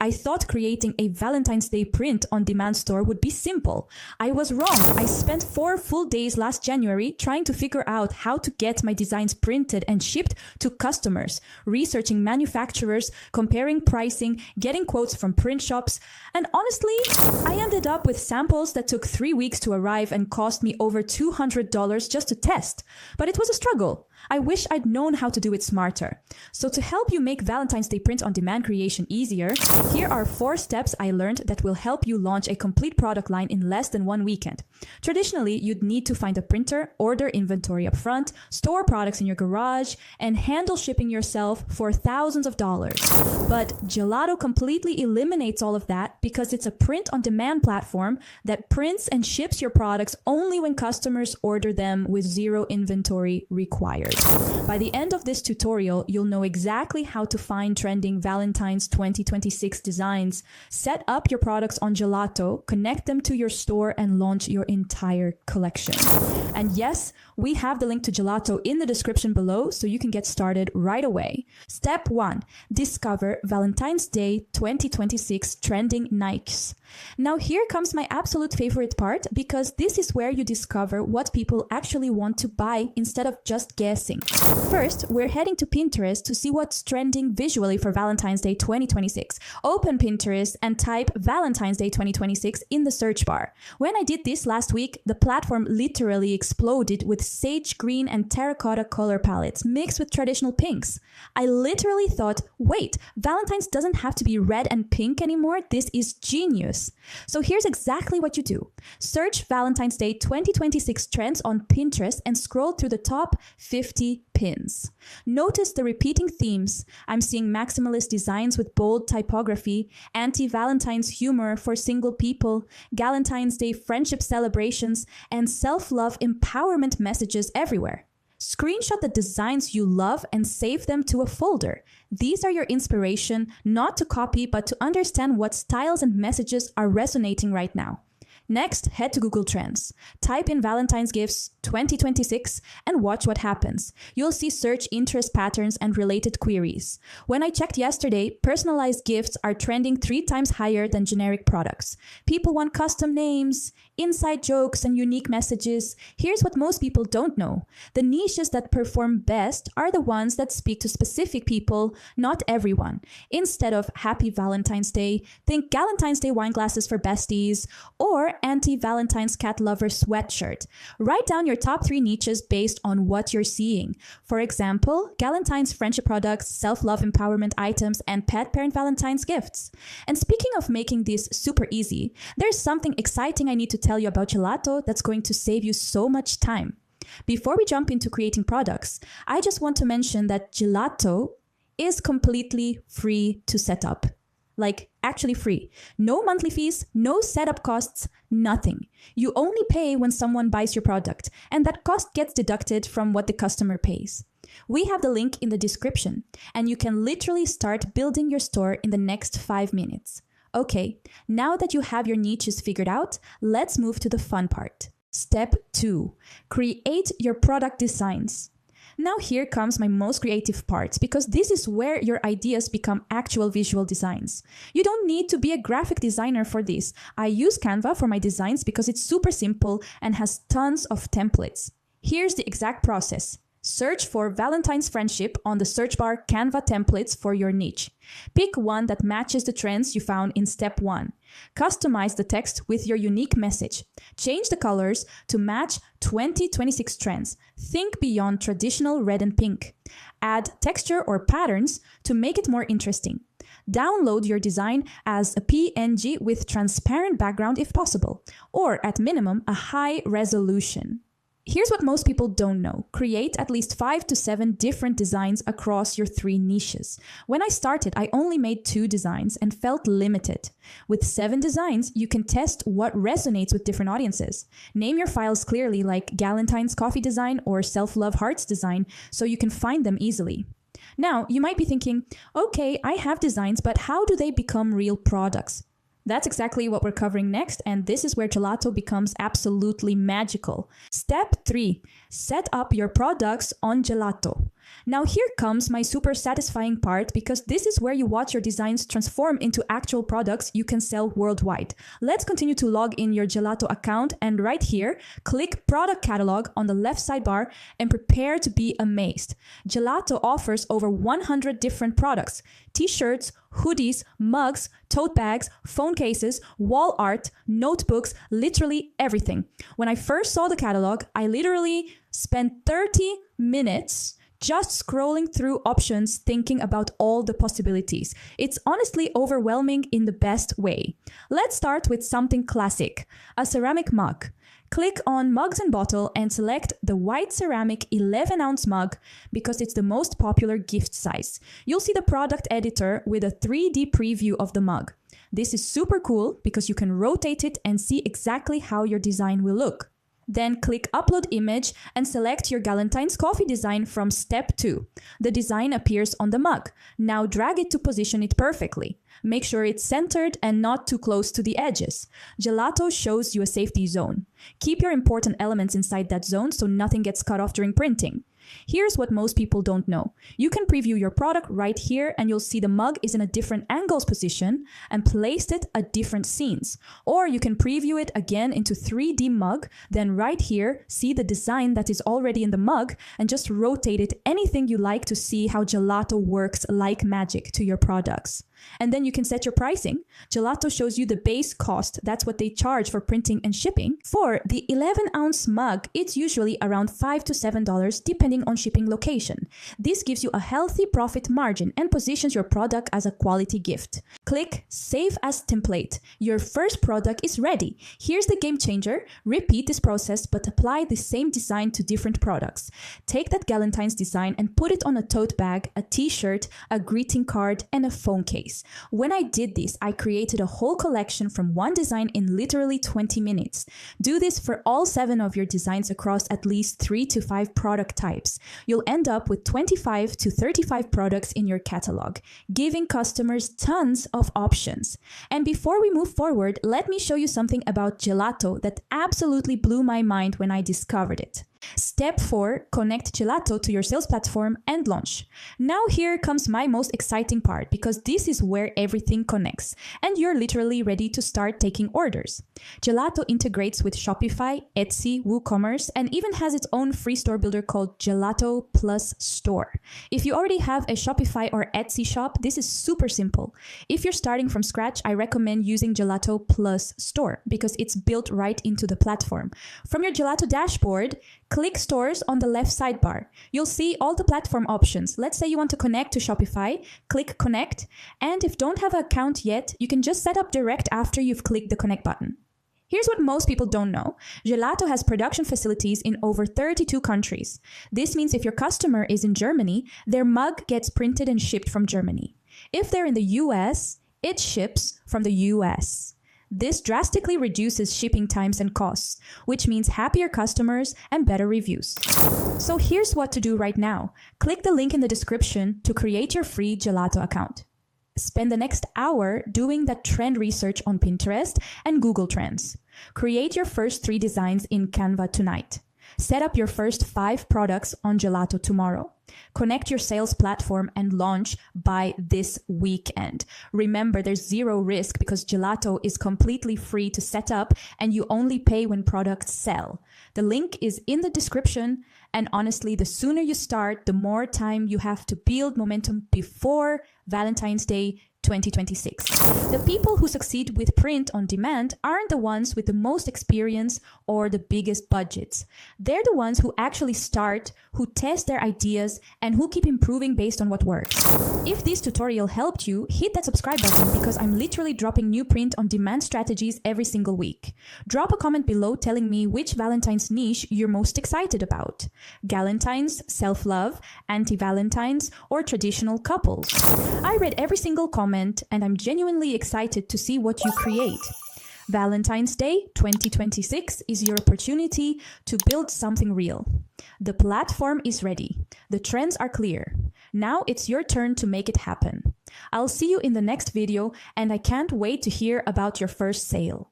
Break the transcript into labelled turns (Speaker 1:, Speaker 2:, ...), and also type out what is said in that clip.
Speaker 1: I thought creating a Valentine's Day print on demand store would be simple. I was wrong. I spent 4 full days last January trying to figure out how to get my designs printed and shipped to customers, researching manufacturers, comparing pricing, getting quotes from print shops, and honestly, I ended up with samples that took 3 weeks to arrive and cost me over $200 just to test. But it was a struggle. I wish I'd known how to do it smarter. So to help you make Valentine's Day print on demand creation easier, here are 4 steps I learned that will help you launch a complete product line in less than 1 weekend. Traditionally, you'd need to find a printer, order inventory up front, store products in your garage, and handle shipping yourself for thousands of dollars. But Gelato completely eliminates all of that because it's a print-on-demand platform that prints and ships your products only when customers order them with 0 inventory required. By the end of this tutorial, you'll know exactly how to find trending Valentine's 2026 designs, set up your products on Gelato, connect them to your store, and launch your entire collection. And yes, we have the link to Gelato in the description below, so you can get started right away. Step 1. Discover Valentine's Day 2026 trending Nikes. Now here comes my absolute favorite part, because this is where you discover what people actually want to buy instead of just guessing. First, we're heading to Pinterest to see what's trending visually for Valentine's Day 2026. Open Pinterest and type Valentine's Day 2026 in the search bar. When I did this last week, the platform literally exploded with sage green and terracotta color palettes mixed with traditional pinks. I literally thought, wait, Valentine's doesn't have to be red and pink anymore? This is genius. So here's exactly what you do. Search Valentine's Day 2026 trends on Pinterest and scroll through the top 50 pins. Notice the repeating themes. I'm seeing maximalist designs with bold typography, anti-Valentine's humor for single people, Valentine's Day friendship celebrations, and self-love empowerment messages everywhere. Screenshot the designs you love and save them to a folder. These are your inspiration, not to copy, but to understand what styles and messages are resonating right now. Next, head to Google Trends. Type in Valentine's Gifts 2026 and watch what happens. You'll see search interest patterns and related queries. When I checked yesterday, personalized gifts are trending 3 times higher than generic products. People want custom names, inside jokes, and unique messages. Here's what most people don't know. The niches that perform best are the ones that speak to specific people, not everyone. Instead of Happy Valentine's Day, think Galentine's Day wine glasses for besties, or anti-Valentine's cat lover sweatshirt. Write down your top 3 niches based on what you're seeing. For example, Galentine's friendship products, self-love empowerment items, and pet parent Valentine's gifts. And speaking of making this super easy, there's something exciting I need to tell you about Gelato that's going to save you so much time. Before we jump into creating products, I just want to mention that Gelato is completely free to set up. Like, actually free. No monthly fees, no setup costs, nothing. You only pay when someone buys your product, and that cost gets deducted from what the customer pays. We have the link in the description, and you can literally start building your store in the next 5 minutes. Okay, now that you have your niches figured out, let's move to the fun part. Step 2. Create your product designs. Now here comes my most creative part, because this is where your ideas become actual visual designs. You don't need to be a graphic designer for this. I use Canva for my designs because it's super simple and has tons of templates. Here's the exact process. Search for Valentine's friendship on the search bar Canva templates for your niche. Pick one that matches the trends you found in step 1. Customize the text with your unique message. Change the colors to match 2026 trends. Think beyond traditional red and pink. Add texture or patterns to make it more interesting. Download your design as a PNG with transparent background if possible, or at minimum a high resolution. Here's what most people don't know. Create at least 5 to 7 different designs across your 3 niches. When I started, I only made 2 designs and felt limited. With 7 designs, you can test what resonates with different audiences. Name your files clearly, like Galentine's coffee design or self-love hearts design, so you can find them easily. Now, you might be thinking, okay, I have designs, but how do they become real products? That's exactly what we're covering next, and this is where Gelato becomes absolutely magical. Step 3. Set up your products on Gelato. Now here comes my super satisfying part, because this is where you watch your designs transform into actual products you can sell worldwide. Let's continue to log in your Gelato account, and right here, click Product Catalog on the left sidebar and prepare to be amazed. Gelato offers over 100 different products: t-shirts, hoodies, mugs, tote bags, phone cases, wall art, notebooks, literally everything. When I first saw the catalog, I literally spent 30 minutes just scrolling through options, thinking about all the possibilities. It's honestly overwhelming in the best way. Let's start with something classic: a ceramic mug. Click on Mugs and Bottle and select the white ceramic 11-ounce mug because it's the most popular gift size. You'll see the product editor with a 3D preview of the mug. This is super cool because you can rotate it and see exactly how your design will look. Then click Upload Image and select your Valentine's coffee design from step 2. The design appears on the mug. Now drag it to position it perfectly. Make sure it's centered and not too close to the edges. Gelato shows you a safety zone. Keep your important elements inside that zone so nothing gets cut off during printing. Here's what most people don't know. You can preview your product right here and you'll see the mug is in a different angles position and placed it at different scenes. Or you can preview it again into 3D mug, then right here, see the design that is already in the mug and just rotate it anything you like to see how Gelato works like magic to your products. And then you can set your pricing. Gelato shows you the base cost. That's what they charge for printing and shipping. For the 11-ounce mug, it's usually around $5 to $7 depending on shipping location. This gives you a healthy profit margin and positions your product as a quality gift. Click Save as Template. Your first product is ready. Here's the game changer. Repeat this process but apply the same design to different products. Take that Valentine's design and put it on a tote bag, a t-shirt, a greeting card, and a phone case. When I did this, I created a whole collection from one design in literally 20 minutes. Do this for all 7 of your designs across at least 3 to 5 product types. You'll end up with 25 to 35 products in your catalog, giving customers tons of options. And before we move forward, let me show you something about Gelato that absolutely blew my mind when I discovered it. Step 4, connect Gelato to your sales platform and launch. Now here comes my most exciting part, because this is where everything connects and you're literally ready to start taking orders. Gelato integrates with Shopify, Etsy, WooCommerce, and even has its own free store builder called Gelato Plus Store. If you already have a Shopify or Etsy shop, this is super simple. If you're starting from scratch, I recommend using Gelato Plus Store because it's built right into the platform. From your Gelato dashboard, click Stores on the left sidebar. You'll see all the platform options. Let's say you want to connect to Shopify, click Connect, and if you don't have an account yet, you can just set up direct after you've clicked the Connect button. Here's what most people don't know. Gelato has production facilities in over 32 countries. This means if your customer is in Germany, their mug gets printed and shipped from Germany. If they're in the US, it ships from the US. This drastically reduces shipping times and costs, which means happier customers and better reviews. So here's what to do right now. Click the link in the description to create your free Gelato account. Spend the next hour doing that trend research on Pinterest and Google Trends. Create your first 3 designs in Canva tonight. Set up your first 5 products on Gelato tomorrow. Connect your sales platform and launch by this weekend. Remember, there's 0 risk because Gelato is completely free to set up and you only pay when products sell. The link is in the description, and honestly, the sooner you start, the more time you have to build momentum before Valentine's Day 2026. The people who succeed with print on demand aren't the ones with the most experience or the biggest budgets. They're the ones who actually start, who test their ideas, and who keep improving based on what works. If this tutorial helped you, hit that subscribe button because I'm literally dropping new print on demand strategies every single week. Drop a comment below telling me which Valentine's niche you're most excited about. Galentine's, self-love, anti-Valentines, or traditional couples. I read every single comment and I'm genuinely excited to see what you create. Valentine's Day 2026 is your opportunity to build something real. The platform is ready. The trends are clear. Now it's your turn to make it happen. I'll see you in the next video, and I can't wait to hear about your first sale.